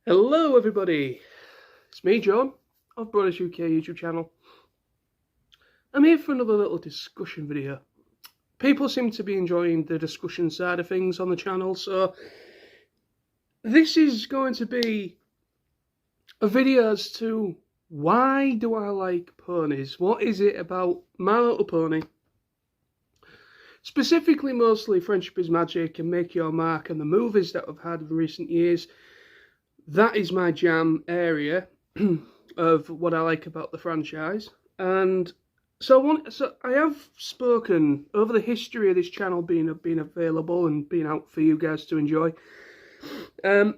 Hello everybody, it's me John of Bronies UK YouTube channel. I'm here for another little discussion video. People seem to be enjoying the discussion side of things on the channel, so this is going to be a video as to why do I like ponies? What is it about My Little Pony? Specifically mostly Friendship is Magic and Make Your Mark and the movies that I've had in recent years. That is my jam area of what I like about the franchise. And so I have spoken over the history of this channel being available and being out for you guys to enjoy. There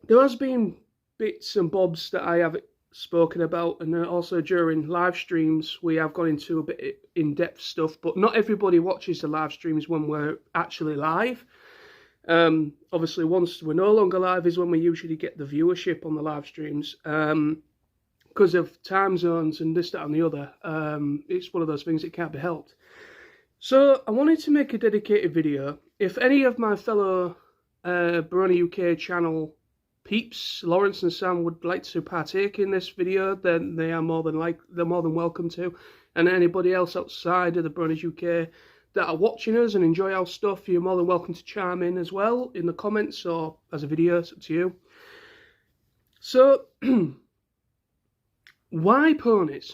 has been bits and bobs that I have spoken about, and also during live streams we have gone into a bit in-depth stuff, but not everybody watches the live streams when we're actually live. Obviously once we're no longer live is when we usually get the viewership on the live streams, because of time zones and this, that and the other. It's one of those things that can't be helped. So I wanted to make a dedicated video. If any of my fellow Brony UK channel peeps, Lawrence and Sam, would like to partake in this video, then they're more than welcome to. And anybody else outside of the Bronies UK that are watching us and enjoy our stuff, you're more than welcome to chime in as well in the comments or as a video. It's up to you. So why ponies?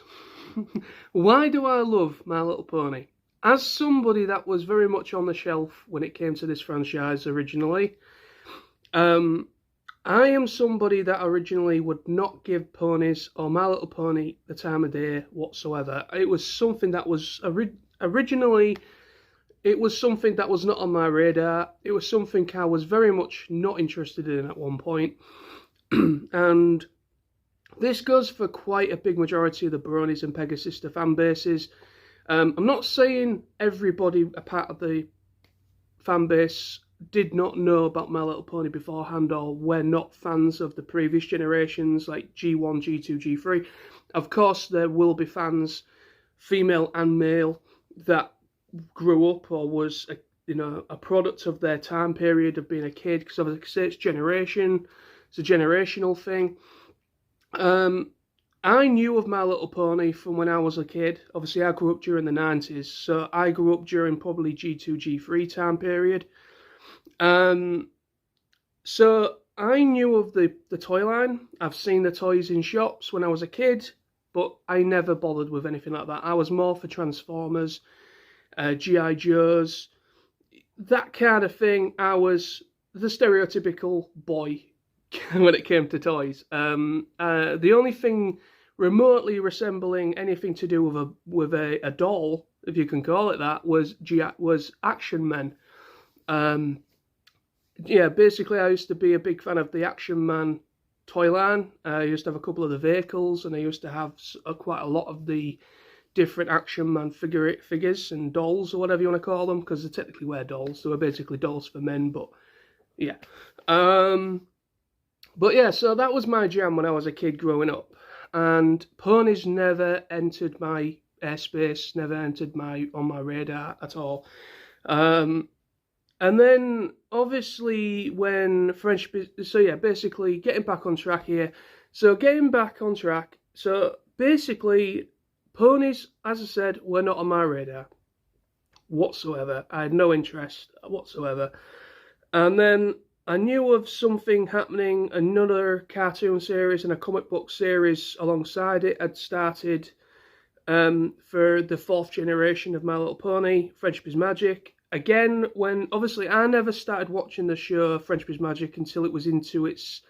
Why do I love My Little Pony? As somebody that was very much on the shelf when it came to this franchise originally, I am somebody that originally would not give ponies or My Little Pony the time of day whatsoever. It was something that was originally, it was something that was not on my radar. It was something I was very much not interested in at one point. And this goes for quite a big majority of the Bronies and Pegasister fan bases. I'm not saying everybody a part of the fan base did not know about My Little Pony beforehand or were not fans of the previous generations like G1, G2, G3. Of course there will be fans, female and male, that grew up or was a product of their time period of being a kid, because obviously it's generation, it's a generational thing. I knew of My Little Pony from when I was a kid. Obviously I grew up during the 90s, so I grew up during probably G2, G3 time period. So I knew of the toy line. I've seen the toys in shops when I was a kid, but I never bothered with anything like that. I was more for Transformers, G.I. Joes, that kind of thing. I was the stereotypical boy when it came to toys. The only thing remotely resembling anything to do with a doll, if you can call it that, was Action Men. Yeah, basically I used to be a big fan of the Action Man toy line. I used to have a couple of the vehicles, and I used to have quite a lot of the different Action Man figures and dolls, or whatever you want to call them, because they technically were dolls. They were basically dolls for men, but yeah. But yeah, so that was my jam when I was a kid growing up. And ponies never entered my airspace, never entered on my radar at all. And then, obviously, when Friendship... So, yeah, basically, getting back on track here. So, getting back on track. So, basically, ponies, as I said, were not on my radar whatsoever. I had no interest whatsoever. And then I knew of something happening, another cartoon series and a comic book series alongside it had started for the 4th generation of My Little Pony, Friendship is Magic. Again, when, obviously, I never started watching the show Friendship is Magic until it was into its...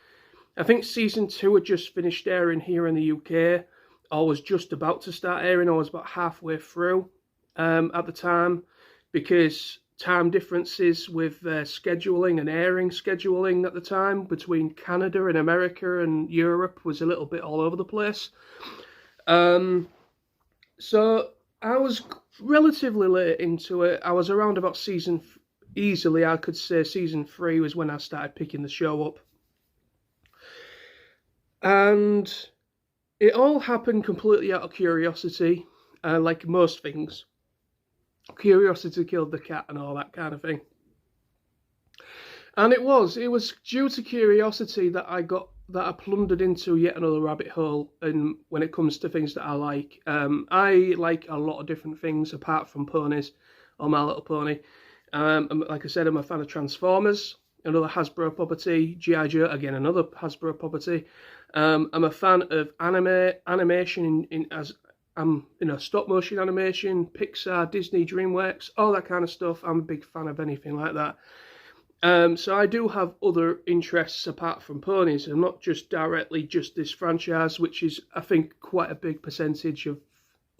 I think Season 2 had just finished airing here in the UK, or was just about to start airing, or was about halfway through at the time, because time differences with scheduling and airing scheduling at the time between Canada and America and Europe was a little bit all over the place. So I was relatively late into it. I was around about easily I could say Season 3 was when I started picking the show up. And it all happened completely out of curiosity, like most things. Curiosity killed the cat and all that kind of thing. And it was due to curiosity that I plundered into yet another rabbit hole. And when it comes to things that I like a lot of different things apart from ponies or My Little Pony. Like I said, I'm a fan of Transformers, another Hasbro property. G.I. Joe, again, another Hasbro property. I'm a fan of animation stop motion animation, Pixar, Disney, DreamWorks, all that kind of stuff. I'm a big fan of anything like that. So I do have other interests apart from ponies, and not just directly just this franchise, which is, I think, quite a big percentage of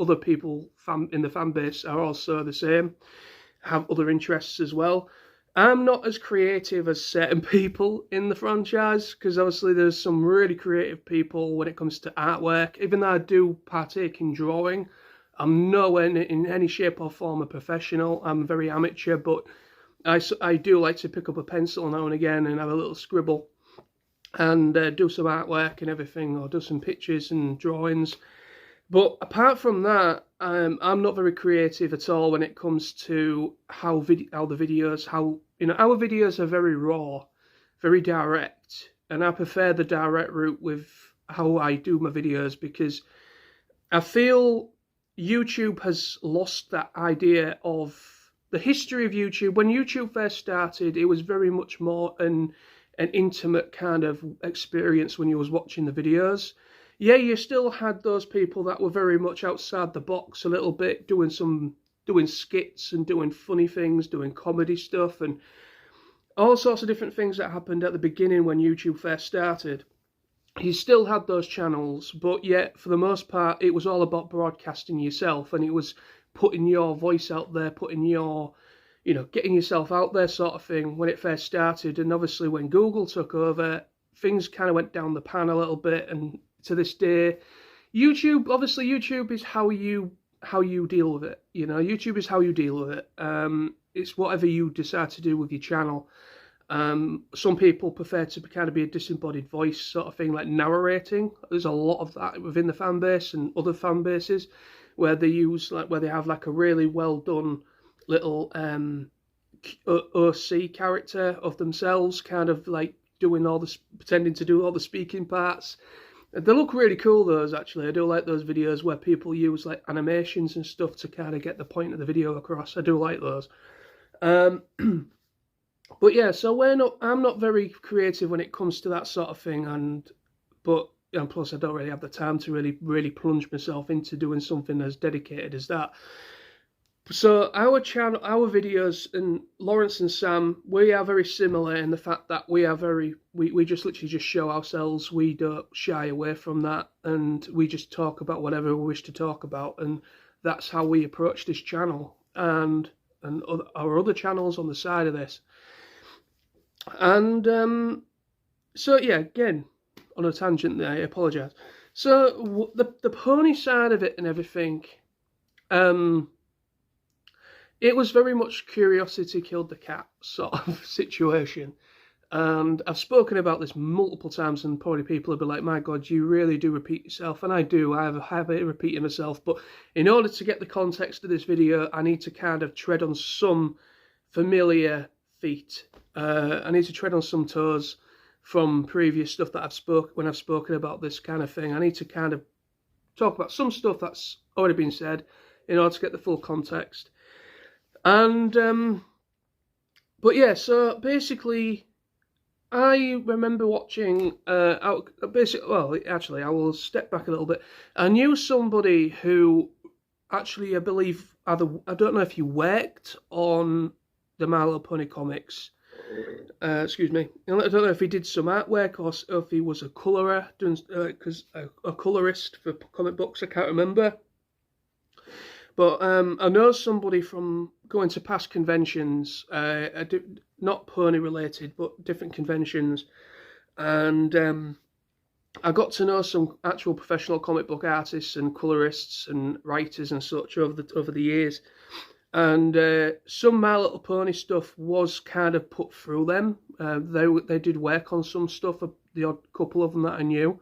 other people in the fan base are also the same, have other interests as well. I'm not as creative as certain people in the franchise, because obviously there's some really creative people when it comes to artwork. Even though I do partake in drawing, I'm nowhere in any shape or form a professional. I'm very amateur, but I do like to pick up a pencil now and again and have a little scribble and do some artwork and everything, or do some pictures and drawings. But apart from that, I'm not very creative at all when it comes to our videos are very raw, very direct, and I prefer the direct route with how I do my videos, because I feel YouTube has lost that idea of the history of YouTube. When YouTube first started, it was very much more an intimate kind of experience when you was watching the videos. Yeah, you still had those people that were very much outside the box a little bit, doing skits and doing funny things, doing comedy stuff, and all sorts of different things that happened at the beginning when YouTube first started. You still had those channels, but yet for the most part, it was all about broadcasting yourself, and it was putting your voice out there, putting your, getting yourself out there sort of thing when it first started. And obviously when Google took over, things kind of went down the pan a little bit, and to this day, YouTube is how you deal with it. YouTube is how you deal with it. It's whatever you decide to do with your channel. Some people prefer to kind of be a disembodied voice sort of thing, like narrating. There's a lot of that within the fan base and other fan bases, where they have like a really well done little OC character of themselves, kind of like pretending to do all the speaking parts. They look really cool, those, actually. I do like those videos where people use like animations and stuff to kind of get the point of the video across. I do like those. But yeah, so I'm not very creative when it comes to that sort of thing, and plus I don't really have the time to really plunge myself into doing something as dedicated as that. So our channel, our videos, and Lawrence and Sam, we are very similar in the fact that we just literally just show ourselves. We don't shy away from that, and we just talk about whatever we wish to talk about, and that's how we approach this channel and our other channels on the side of this. And so yeah, again, on a tangent there, I apologise. So the pony side of it and everything, it was very much curiosity killed the cat sort of situation. And I've spoken about this multiple times, and probably people will be like, my God, you really do repeat yourself. And I do. I have a habit of repeating myself. But in order to get the context of this video, I need to kind of tread on some familiar feet. I need to tread on some toes from previous stuff that when I've spoken about this kind of thing. I need to kind of talk about some stuff that's already been said in order to get the full context. And but yeah, so basically I remember watching actually I will step back a little bit. I knew somebody who actually, I believe, I don't know if he worked on the My Little Pony comics, excuse me, I don't know if he did some artwork or if he was a colourer, because a colourist for comic books, I can't remember. But I know somebody from going to past conventions, not pony related, but different conventions, and I got to know some actual professional comic book artists and colourists and writers and such over the years. And some My Little Pony stuff was kind of put through them. They did work on some stuff, the odd couple of them that I knew.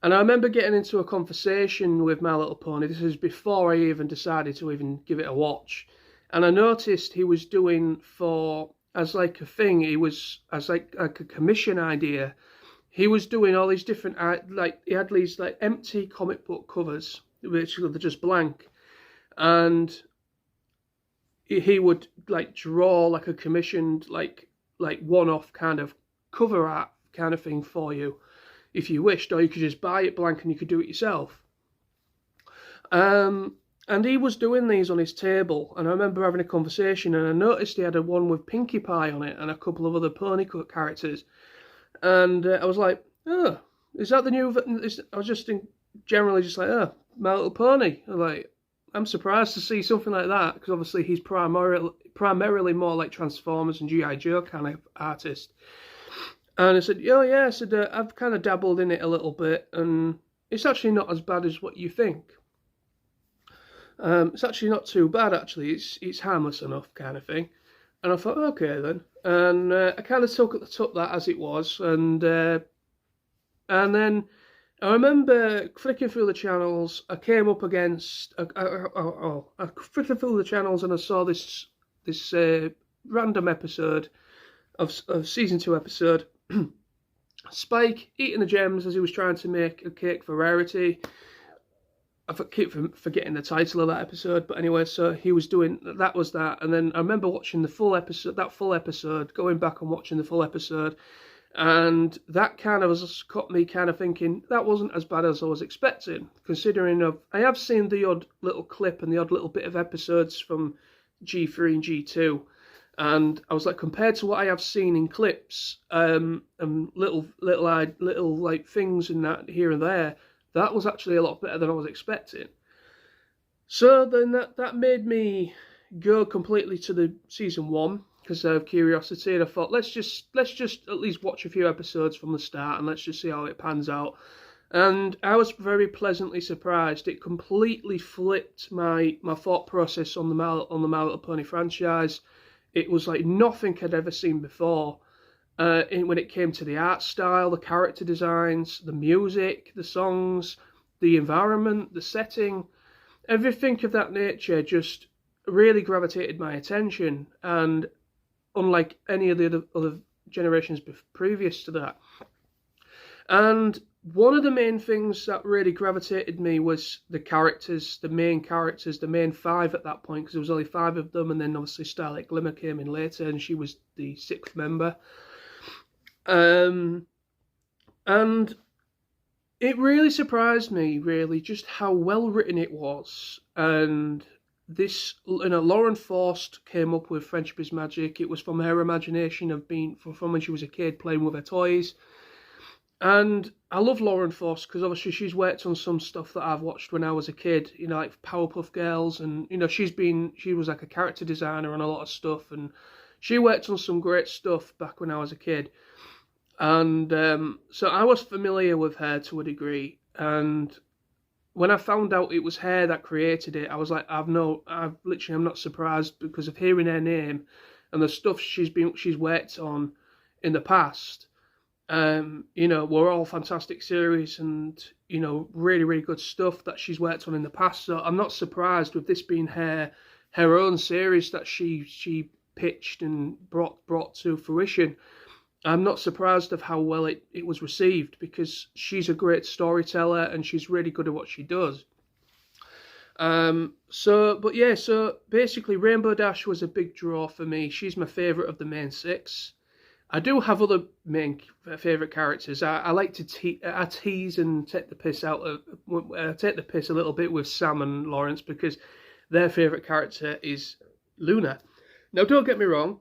And I remember getting into a conversation with My Little Pony. This is before I even decided to even give it a watch. And I noticed he was doing for as like a thing. He was as like a commission idea. He was doing all these different like he had these like empty comic book covers, which they're just blank, and he would like draw like a commissioned like one-off kind of cover art kind of thing for you if you wished, or you could just buy it blank and you could do it yourself. And he was doing these on his table, and I remember having a conversation, and I noticed he had a one with Pinkie Pie on it and a couple of other pony cut characters, and I was like, oh, is that the new? I was just generally just like, oh, My Little Pony. I'm surprised to see something like that, because obviously he's primarily more like Transformers and G.I. Joe kind of artist. And I said, oh yeah, I said, I've kind of dabbled in it a little bit, and it's actually not as bad as what you think. It's actually not too bad, actually. It's harmless enough kind of thing. And I thought, okay then. And I kind of took that as it was, and then I remember flicking through the channels. I came up against I flicked through the channels, and I saw this random episode of season 2 episode. Spike eating the gems as he was trying to make a cake for Rarity. I keep forgetting the title of that episode, but anyway, so he was doing that. Was that, and then I remember watching the full episode, going back and watching the full episode, and that kind of got me kind of thinking that wasn't as bad as I was expecting, considering I have seen the odd little clip and the odd little bit of episodes from G3 and G2. And I was like, compared to what I have seen in clips, and little like things and that here and there, that was actually a lot better than I was expecting. So then that made me go completely to the season 1 because of curiosity, and I thought let's just at least watch a few episodes from the start and let's just see how it pans out. And I was very pleasantly surprised. It completely flipped my thought process on the My Little Pony franchise. It was like nothing I'd ever seen before. When it came to the art style, the character designs, the music, the songs, the environment, the setting, everything of that nature just really gravitated my attention. And unlike any of the other generations previous to that. And one of the main things that really gravitated me was the characters, the main 5 at that point, because there was only 5 of them, and then obviously Starlight Glimmer came in later, and she was the 6th member. And it really surprised me, really, just how well written it was. And this, Lauren Faust came up with Friendship is Magic. It was from her imagination of from when she was a kid, playing with her toys. And I love Lauren Faust because obviously she's worked on some stuff that I've watched when I was a kid, like Powerpuff Girls, and she was like a character designer on a lot of stuff, and she worked on some great stuff back when I was a kid. And so I was familiar with her to a degree, and when I found out it was her that created it, I was like, I'm not surprised, because of hearing her name and the stuff she's worked on in the past. Were all fantastic series and, really, really good stuff that she's worked on in the past. So I'm not surprised with this being her own series that she pitched and brought to fruition. I'm not surprised of how well it was received, because she's a great storyteller and she's really good at what she does. So basically Rainbow Dash was a big draw for me. She's my favourite of the main 6. I do have other main favourite characters. I like to tease and take the piss a little bit with Sam and Lawrence, because their favourite character is Luna. Now, don't get me wrong,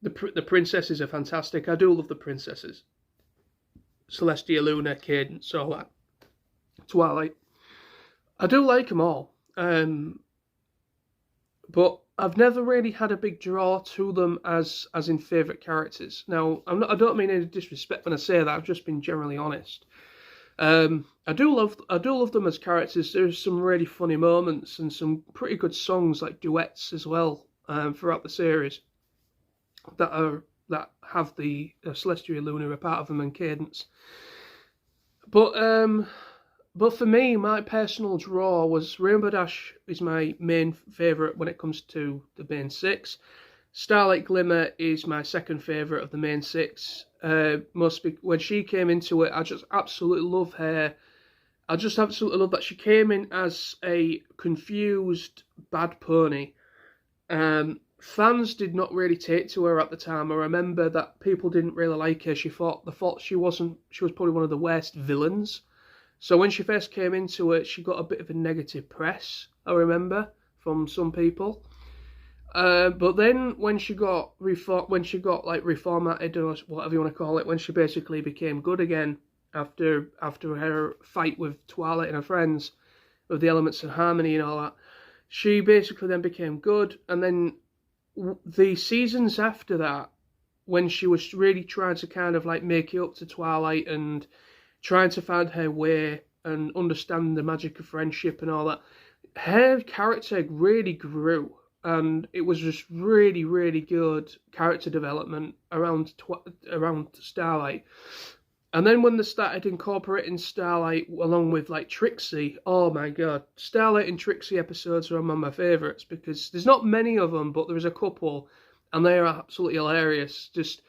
the princesses are fantastic. I do love the princesses. Celestia, Luna, Cadence, all that. Twilight. I do like them all. But I've never really had a big draw to them as in favourite characters. Now, I don't mean any disrespect when I say that. I've just been generally honest. I do love them as characters. There's some really funny moments and some pretty good songs, like duets as well, throughout the series that have the Celestia Luna a part of them, and Cadence. But for me, my personal draw was Rainbow Dash is my main favourite when it comes to the main 6. Starlight Glimmer is my second favourite of the main six. When she came into it, I just absolutely love her. I just absolutely love that she came in as a confused bad pony. Fans did not really take to her at the time. I remember that people didn't really like her. They thought she was probably one of the worst villains. So when she first came into it, she got a bit of a negative press, I remember, from some people. But then when she got like reformatted or whatever you want to call it, when she basically became good again after her fight with Twilight and her friends, with the elements of harmony and all that, she basically then became good. And then the seasons after that, when she was really trying to kind of like make it up to Twilight and trying to find her way and understand the magic of friendship and all that, her character really grew. And it was just really, really good character development around Starlight. And then when they started incorporating Starlight along with like Trixie, oh my god, Starlight and Trixie episodes are among my favourites because there's not many of them, but there's a couple, and they are absolutely hilarious. Just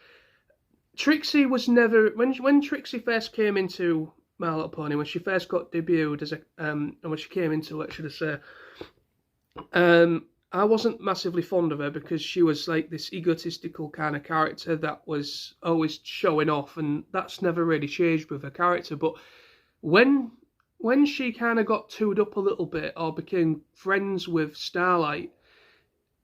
Trixie was never when Trixie first came into My Little Pony, when she first got debuted as a and when she came into it, should I say, I wasn't massively fond of her because she was like this egotistical kind of character that was always showing off, and that's never really changed with her character. But when she kind of got twoed up a little bit or became friends with Starlight,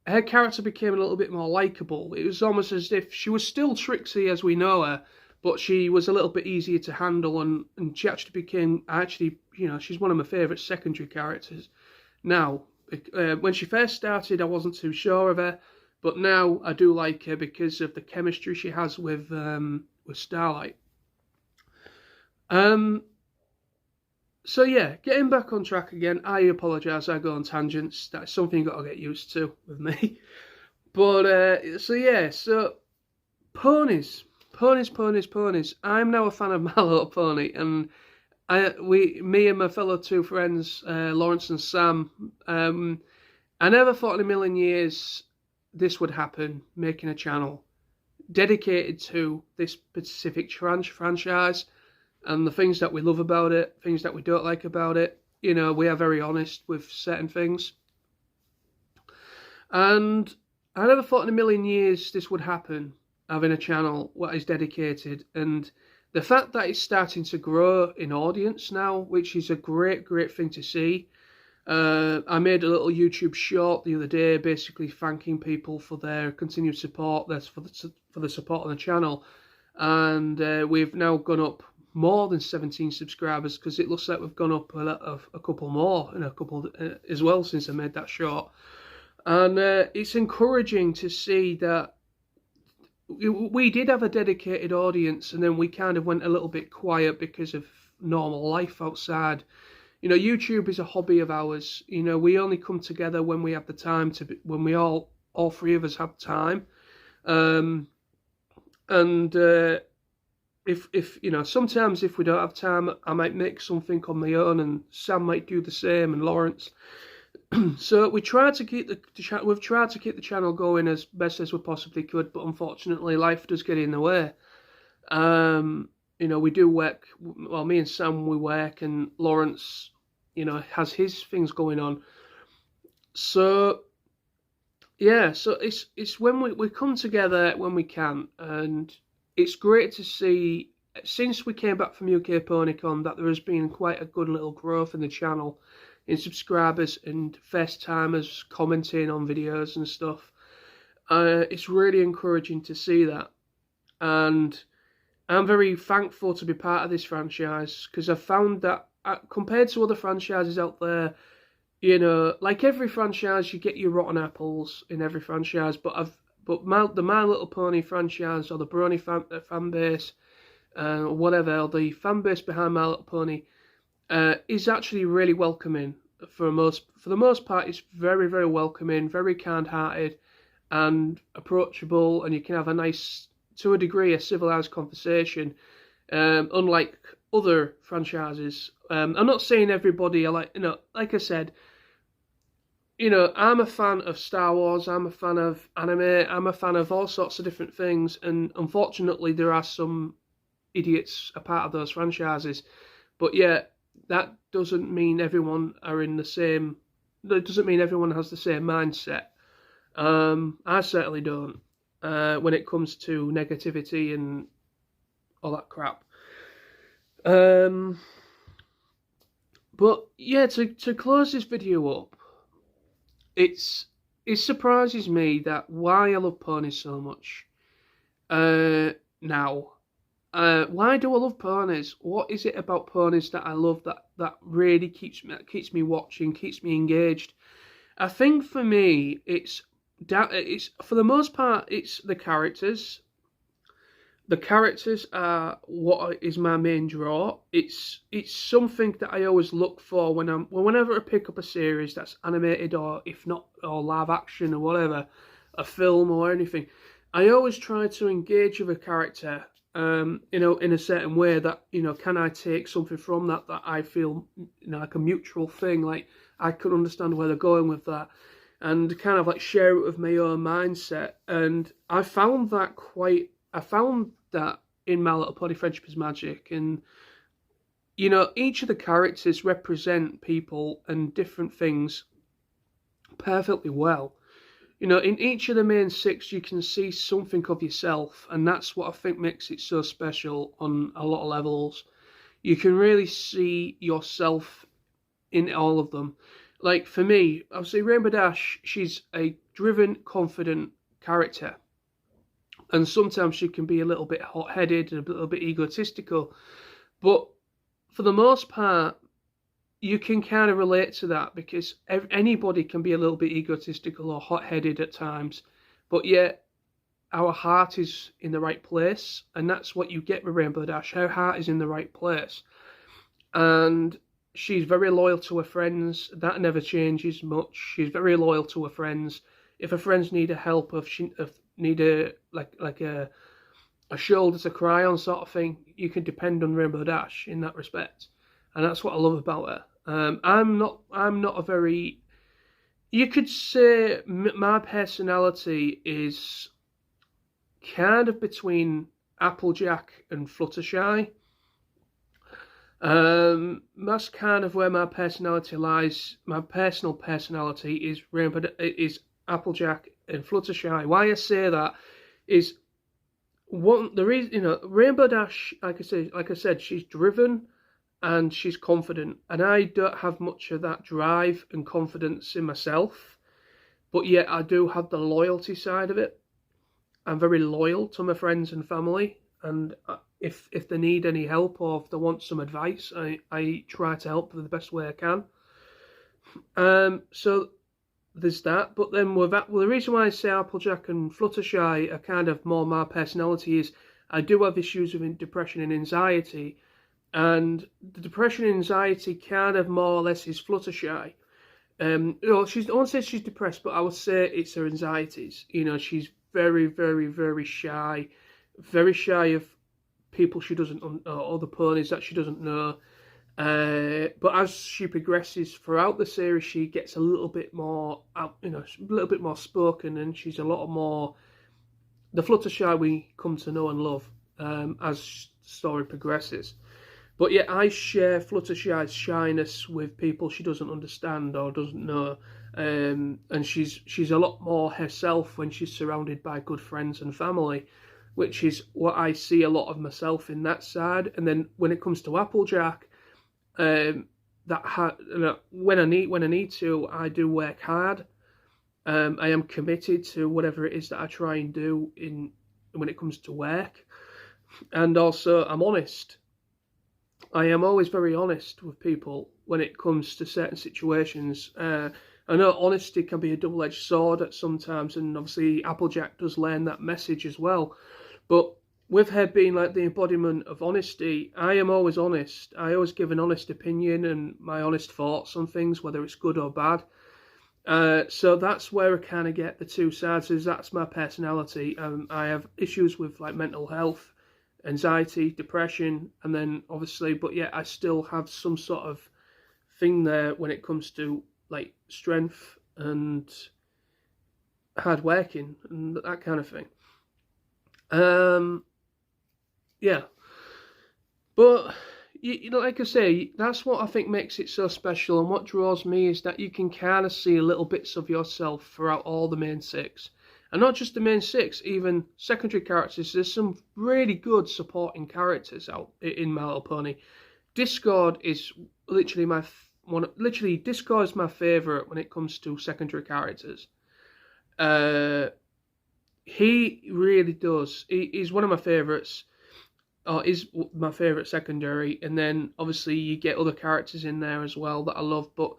her character became a little bit more likeable. It was almost as if she was still Trixie as we know her, but she was a little bit easier to handle, and she actually became, she's one of my favourite secondary characters now. When she first started, I wasn't too sure of her, but now I do like her because of the chemistry she has with Starlight. So yeah, getting back on track again. I apologise, I go on tangents. That's something you've got to get used to with me. But so ponies. I'm now a fan of My Little Pony, and me and my fellow two friends, Lawrence and Sam, I never thought in a million years this would happen, making a channel dedicated to this specific franchise and the things that we love about it, things that we don't like about it. You know, we are very honest with certain things. And I never thought in a million years this would happen, having a channel what is dedicated, and the fact that it's starting to grow in audience now, which is a great thing to see. I made a little YouTube short the other day, basically thanking people for their continued support, for the support on the channel, and we've now gone up more than 17 subscribers because it looks like we've gone up a couple more in a couple as well since I made that short, and it's encouraging to see that. We did have a dedicated audience, and then we kind of went a little bit quiet because of normal life outside. You know, YouTube is a hobby of ours. You know, we only come together when we have the time when we all three of us have time. If you know, sometimes if we don't have time, I might make something on my own, and Sam might do the same, and Lawrence. So we've tried to keep the channel going as best as we possibly could, but unfortunately life does get in the way. You know, we do work, well, me and Sam, we work, and Lawrence, you know, has his things going on. So yeah, so it's when we come together when we can, and it's great to see, since we came back from UK PonyCon, that there has been quite a good little growth in the channel, in subscribers and first timers commenting on videos and stuff. It's really encouraging to see that, and I'm very thankful to be part of this franchise, because I've found that compared to other franchises out there, you know, like every franchise, you get your rotten apples in every franchise, but the My Little Pony franchise, or the Brony fan base, whatever, the fan base behind My Little Pony, is actually really welcoming. For the most part, it's very, very welcoming, very kind-hearted and approachable, and you can have a nice, to a degree, a civilized conversation, unlike other franchises. I'm not saying everybody are like, you know, like I said, you know, I'm a fan of Star Wars, I'm a fan of anime, I'm a fan of all sorts of different things, and unfortunately, there are some idiots a part of those franchises. But yeah, that doesn't mean everyone are in the same. That doesn't mean everyone has the same mindset. I certainly don't. When it comes to negativity and all that crap. Um, but yeah, to close this video up, it surprises me that why I love ponies so much. Now, why do I love ponies? What is it about ponies that I love that really keeps me watching, keeps me engaged? I think for me, it's for the most part, it's the characters. The characters are what is my main draw. It's something that I always look for whenever I pick up a series that's animated or if not or live action or whatever, a film or anything. I always try to engage with a character, you know, in a certain way that, you know, can I take something from that I feel, you know, like a mutual thing, like I can understand where they're going with that, and kind of like share it with my own mindset. And I found that in My Little Pony Friendship is Magic, and you know, each of the characters represent people and different things perfectly well. You know, in each of the main six, you can see something of yourself, and that's what I think makes it so special on a lot of levels. You can really see yourself in all of them. Like, for me, obviously, Rainbow Dash, she's a driven, confident character. And sometimes she can be a little bit hot-headed and a little bit egotistical. But for the most part, you can kind of relate to that because anybody can be a little bit egotistical or hot-headed at times, but yet our heart is in the right place, and that's what you get with Rainbow Dash. Her heart is in the right place, and she's very loyal to her friends. That never changes much. She's very loyal to her friends. If her friends need a help, if need a a shoulder to cry on sort of thing, you can depend on Rainbow Dash in that respect, and that's what I love about her. I'm not a very, you could say my personality is kind of between Applejack and Fluttershy. That's kind of where my personality lies. My personal personality is Applejack and Fluttershy. Why I say that is the reason, you know, Rainbow Dash, like I said, she's driven and she's confident, and I don't have much of that drive and confidence in myself, but yet I do have the loyalty side of it. I'm very loyal to my friends and family, and if they need any help or if they want some advice, I try to help them the best way I can. So there's that. But then with that, well, the reason why I say Applejack and Fluttershy are kind of more my personality is I do have issues with depression and anxiety, and the depression and anxiety kind of more or less is Fluttershy. You know, I won't say she's depressed, but I would say it's her anxieties. You know, she's very, very, very shy of people she doesn't, or other ponies that she doesn't know. But as she progresses throughout the series, she gets a little bit more, you know, a little bit more spoken, and she's a lot more the Fluttershy we come to know and love as the story progresses. But yeah, I share Fluttershy's shyness with people she doesn't understand or doesn't know, and she's a lot more herself when she's surrounded by good friends and family, which is what I see a lot of myself in that side. And then when it comes to Applejack, when I need to, I do work hard. I am committed to whatever it is that I try and do when it comes to work, and also I'm honest. I am always very honest with people when it comes to certain situations. I know honesty can be a double-edged sword at sometimes, and obviously Applejack does learn that message as well. But with her being like the embodiment of honesty, I am always honest. I always give an honest opinion and my honest thoughts on things, whether it's good or bad. So that's where I kind of get the two sides. That's my personality. I have issues with like mental health, anxiety, depression, and then obviously, but yet I still have some sort of thing there when it comes to like strength and hard working and that kind of thing. Yeah, but you know, like I say, that's what I think makes it so special, and what draws me is that you can kind of see little bits of yourself throughout all the main six. And not just the main six, even secondary characters. There's some really good supporting characters out in My Little Pony. Discord is literally Discord is my favourite when it comes to secondary characters. He really does. He's one of my favourites. Or is my favourite secondary, and then obviously you get other characters in there as well that I love, but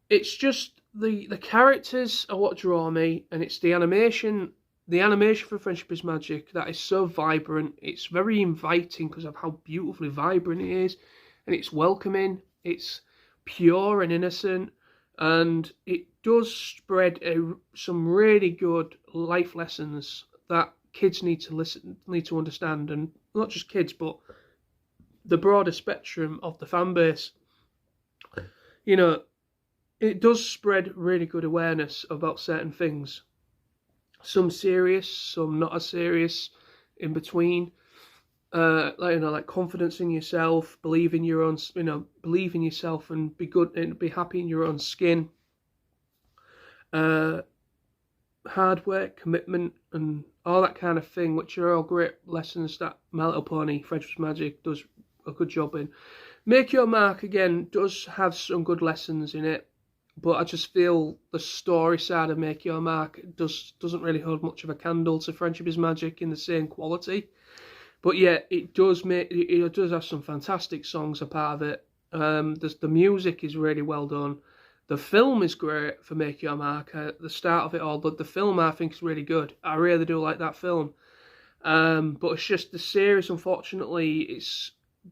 it's just the characters are what draw me, and it's the animation for Friendship is Magic that is so vibrant. It's very inviting because of how beautifully vibrant it is, and it's welcoming, it's pure and innocent, and it does spread some really good life lessons that kids need to understand, and not just kids, but the broader spectrum of the fan base. You know, it does spread really good awareness about certain things. Some serious, some not as serious, in between. Like confidence in yourself, believe in yourself, and be good and be happy in your own skin. Hard work, commitment, and all that kind of thing, which are all great lessons that My Little Pony, Friendship is Magic, does a good job in. Make Your Mark, again, does have some good lessons in it, but I just feel the story side of Make Your Mark doesn't really hold much of a candle to Friendship is Magic in the same quality. But yeah, it does have some fantastic songs a part of it. The music is really well done. The film is great for Make Your Mark. The start of it all, but the film I think is really good. I really do like that film. But it's just the series, unfortunately,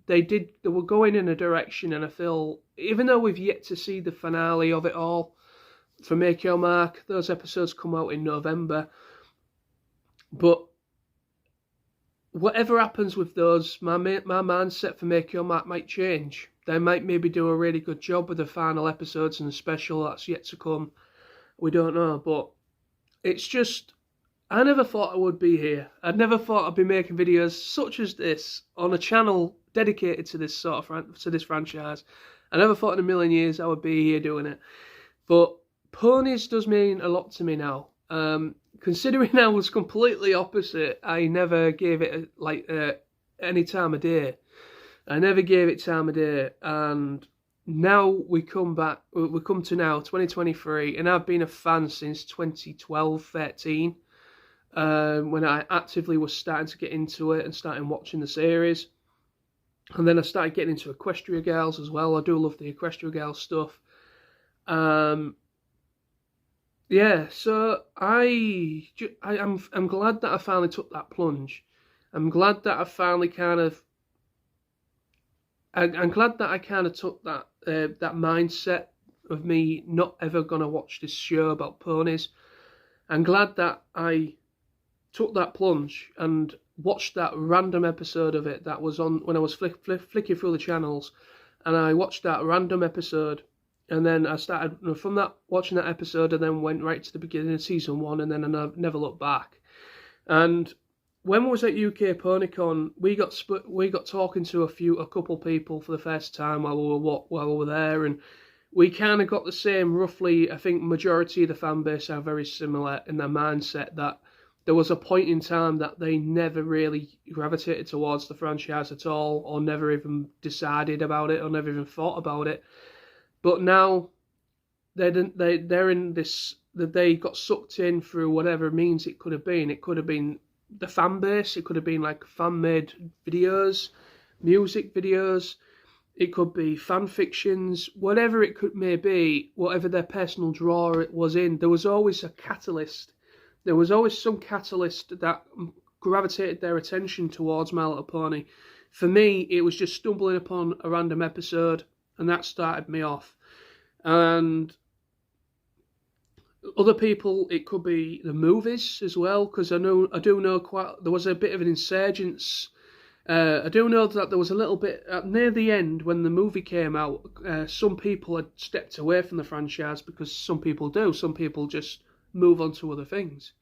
they were going in a direction, and I feel, even though we've yet to see the finale of it all for Make Your Mark, those episodes come out in November. But whatever happens with those, my mindset for Make Your Mark might change. They might maybe do a really good job with the final episodes and the special that's yet to come. We don't know, but it's just, I never thought I would be here. I'd never thought I'd be making videos such as this on a channel dedicated to this this franchise. I never thought in a million years I would be here doing it. But Ponies does mean a lot to me now. Considering I was completely opposite, I never gave it any time of day. I never gave it time of day, and now we come to now 2023, and I've been a fan since 2012-13, when I actively was starting to get into it and starting watching the series. And then I started getting into Equestria Girls as well. I do love the Equestria Girls stuff. Yeah, so I'm glad that I finally took that plunge. I'm glad that I finally I'm glad that I kind of took that mindset of me not ever gonna watch this show about ponies. I'm glad that I took that plunge and watched that random episode of it that was on when I was flicking through the channels, and I watched that random episode, and then I started from watching that episode, and then went right to the beginning of season 1, and then I never looked back. And when we was at UK PonyCon, we got talking to a couple people for the first time while we were there, and we kind of got the same, roughly. I think majority of the fan base are very similar in their mindset that there was a point in time that they never really gravitated towards the franchise at all, or never even decided about it, or never even thought about it. But now they're in this, that they got sucked in through whatever means it could have been. It could have been the fan base, it could have been like fan-made videos, music videos, it could be fan fictions, whatever it may be, whatever their personal draw it was in, there was always a catalyst. There was always some catalyst that gravitated their attention towards My Little Pony. For me, it was just stumbling upon a random episode, and that started me off. And other people, it could be the movies as well, because I do know there was a bit of an insurgence I do know that there was a little bit near the end when the movie came out. Some people had stepped away from the franchise because some people do. Some people just move on to other things.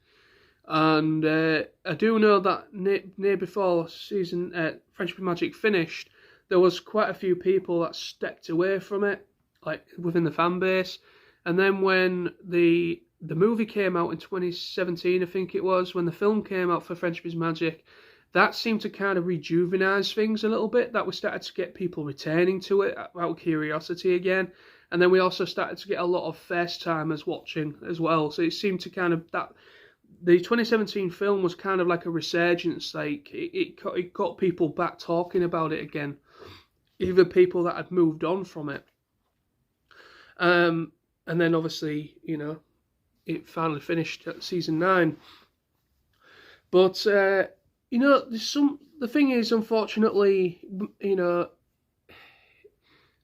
And I do know that near before season Friendship Magic finished, there was quite a few people that stepped away from it, like within the fan base. And then when the movie came out in 2017, I think it was, when the film came out for Friendship is Magic, that seemed to kind of rejuvenise things a little bit, that we started to get people returning to it out of curiosity again. And then we also started to get a lot of first-timers watching as well. So it seemed to kind of, that the 2017 film was kind of like a resurgence, like it got people back talking about it again, even people that had moved on from it. And then obviously, you know, it finally finished at season 9. But you know, the thing is, unfortunately, you know,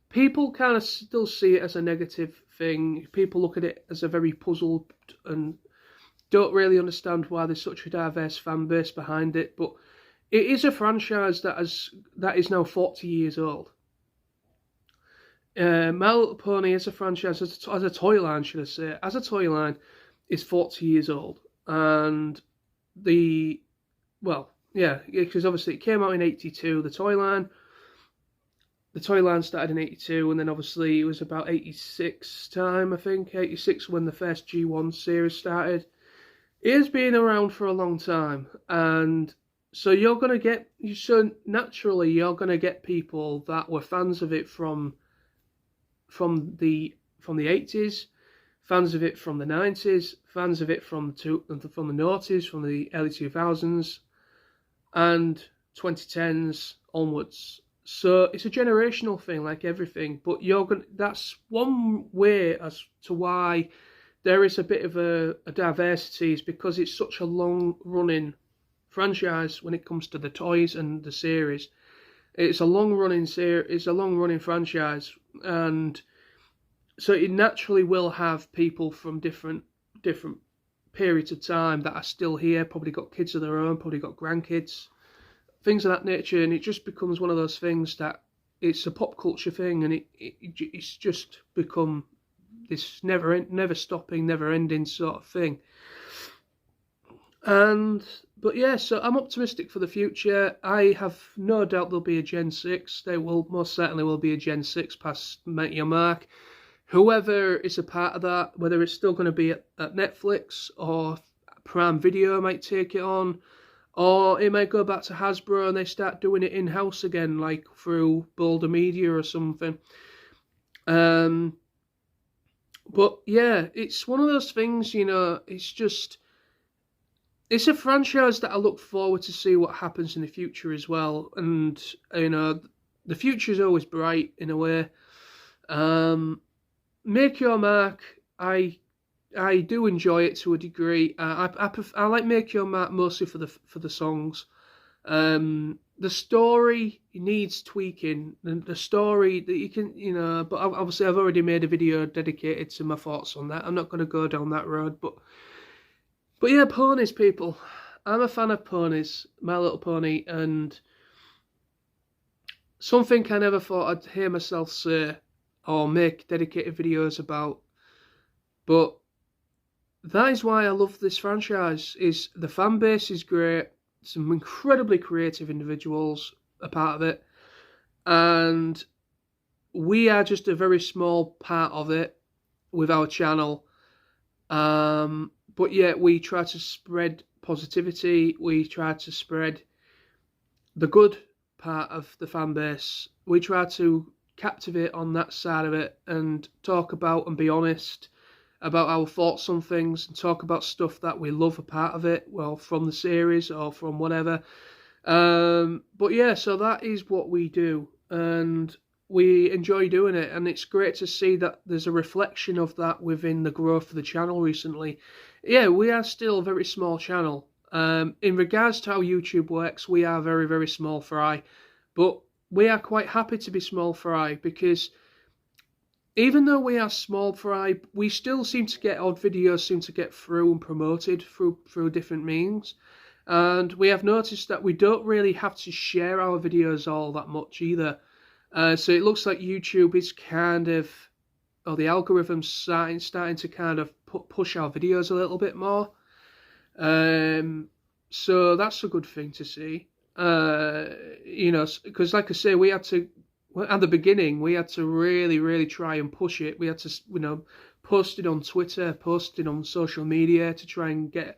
people kind of still see it as a negative thing. People look at it as a very puzzled and don't really understand why there's such a diverse fan base behind it. But it is a franchise that is now 40 years old. My Little Pony as a franchise, as a toy line, should I say, as a toy line, is 40 years old. And because obviously it came out in 82, the toy line started in 82, and then obviously it was about 86 time, I think, 86 when the first G1 series started. It has been around for a long time, and so naturally you're gonna get people that were fans of it from the 80s, fans of it from the 90s, fans of it from the noughties, from the early 2000s, and 2010s onwards. So it's a generational thing, like everything. But that's one way as to why there is a bit of a diversity, is because it's such a long-running franchise when it comes to the toys and the series. It's a long-running franchise, and so it naturally will have people from different periods of time that are still here, probably got kids of their own, probably got grandkids, things of that nature, and it just becomes one of those things that it's a pop culture thing, and it's just become this never stopping, never ending sort of thing. But yeah, so I'm optimistic for the future. I have no doubt there'll be a Gen 6. There will most certainly will be a Gen 6 past Your Mark. Whoever is a part of that, whether it's still going to be at Netflix or Prime Video might take it on, or it might go back to Hasbro and they start doing it in-house again, like through Boulder Media or something. But yeah, it's one of those things, you know, it's a franchise that I look forward to see what happens in the future as well. And, you know, the future is always bright in a way. Make Your Mark, I do enjoy it to a degree. I like Make Your Mark mostly for the songs. The story needs tweaking. The story that you can, you know, but obviously I've already made a video dedicated to my thoughts on that. I'm not going to go down that road, but yeah, ponies, people. I'm a fan of ponies, My Little Pony, and something I never thought I'd hear myself say or make dedicated videos about. But that is why I love this franchise. Is the fan base is great. Some incredibly creative individuals are part of it, and we are just a very small part of it with our channel. But yet we try to spread positivity. We try to spread the good part of the fan base. We try to captivate on that side of it and talk about and be honest about our thoughts on things and talk about stuff that we love a part of it, well, from the series or from whatever. But yeah, so that is what we do, and we enjoy doing it, and it's great to see that there's a reflection of that within the growth of the channel recently. Yeah, we are still a very small channel. In regards to how YouTube works, we are very, very small fry, but we are quite happy to be small fry, because even though we are small fry, we still seem to get odd videos seem to get through and promoted through different means. And we have noticed that we don't really have to share our videos all that much either. So it looks like YouTube is kind of, or the algorithm's starting to kind of push our videos a little bit more. So that's a good thing to see. You know, because like I say, we had to, at the beginning, we had to really try and push it. We had to, you know, post it on Twitter, post it on social media to try and get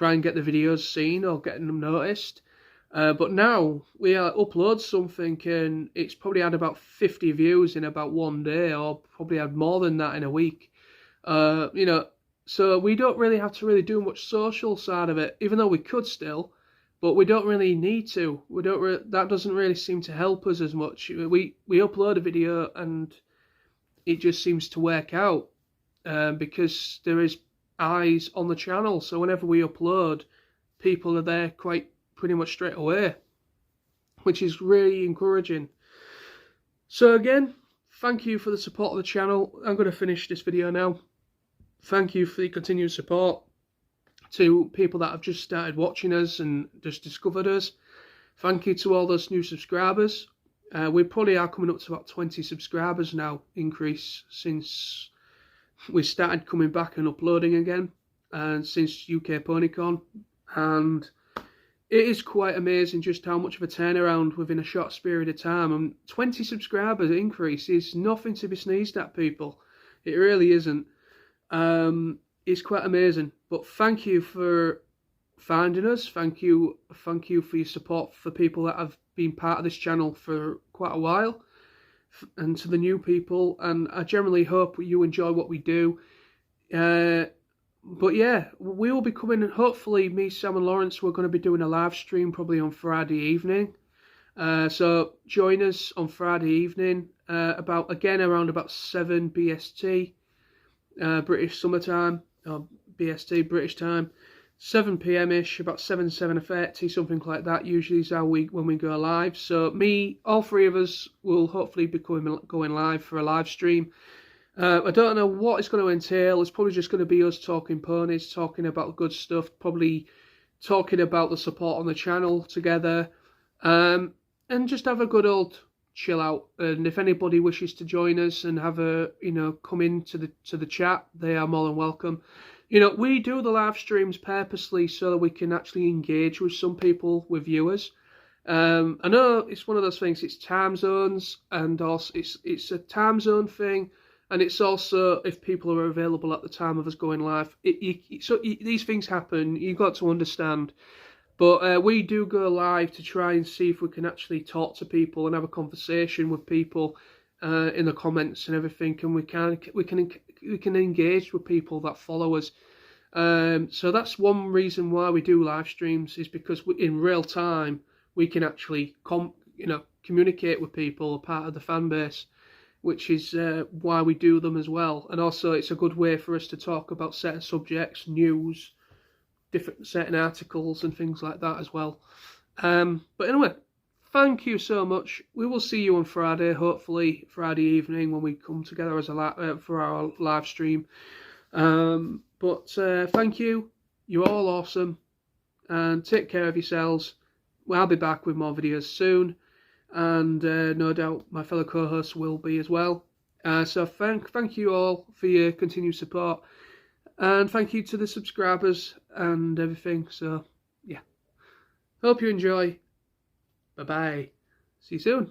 the videos seen or getting them noticed. But now we upload something and it's probably had about 50 views in about one day, or probably had more than that in a week. You know, so we don't really have to really do much social side of it, even though we could still, but we don't really need to. We don't. That doesn't really seem to help us as much. We upload a video and it just seems to work out because there is eyes on the channel. So whenever we upload, people are there pretty much straight away, which is really encouraging. So again, thank you for the support of the channel. I'm going to finish this video now. Thank you for the continued support to people that have just started watching us and just discovered us. Thank you to all those new subscribers. We probably are coming up to about 20 subscribers now, increase since we started coming back and uploading again, and since UK PonyCon. And it is quite amazing just how much of a turnaround within a short period of time. And 20 subscribers increase is nothing to be sneezed at, people. It really isn't. It's quite amazing. But thank you for finding us. Thank you for your support for people that have been part of this channel for quite a while, and to the new people. And I generally hope you enjoy what we do. But yeah, we will be coming, hopefully me, Sam and Lawrence, we're going to be doing a live stream probably on Friday evening. So join us on Friday evening, around about 7 BST, British summertime, or BST, British time. 7 PM-ish, about 7:30, something like that, usually is when we go live. So all three of us will hopefully be going live for a live stream. I don't know what it's going to entail. It's probably just going to be us talking ponies, talking about good stuff, probably talking about the support on the channel together, and just have a good old chill out. And if anybody wishes to join us and have come into the chat, they are more than welcome. You know, we do the live streams purposely so that we can actually engage with some people, with viewers. I know it's one of those things. It's time zones, and also it's a time zone thing. And it's also if people are available at the time of us going live. These things happen. You've got to understand. But we do go live to try and see if we can actually talk to people and have a conversation with people in the comments and everything. And we can engage with people that follow us. So that's one reason why we do live streams, is because in real time we can actually communicate with people, a part of the fan base, which is why we do them as well. And also it's a good way for us to talk about certain subjects, news, certain articles and things like that as well. But anyway, thank you so much. We will see you on Friday, hopefully Friday evening, when we come together as for our live stream. But thank you. You're all awesome, and take care of yourselves. I'll be back with more videos soon, and no doubt my fellow co-hosts will be as well. So thank you all for your continued support, and thank you to the subscribers and everything. So yeah, hope you enjoy. Bye bye. See you soon.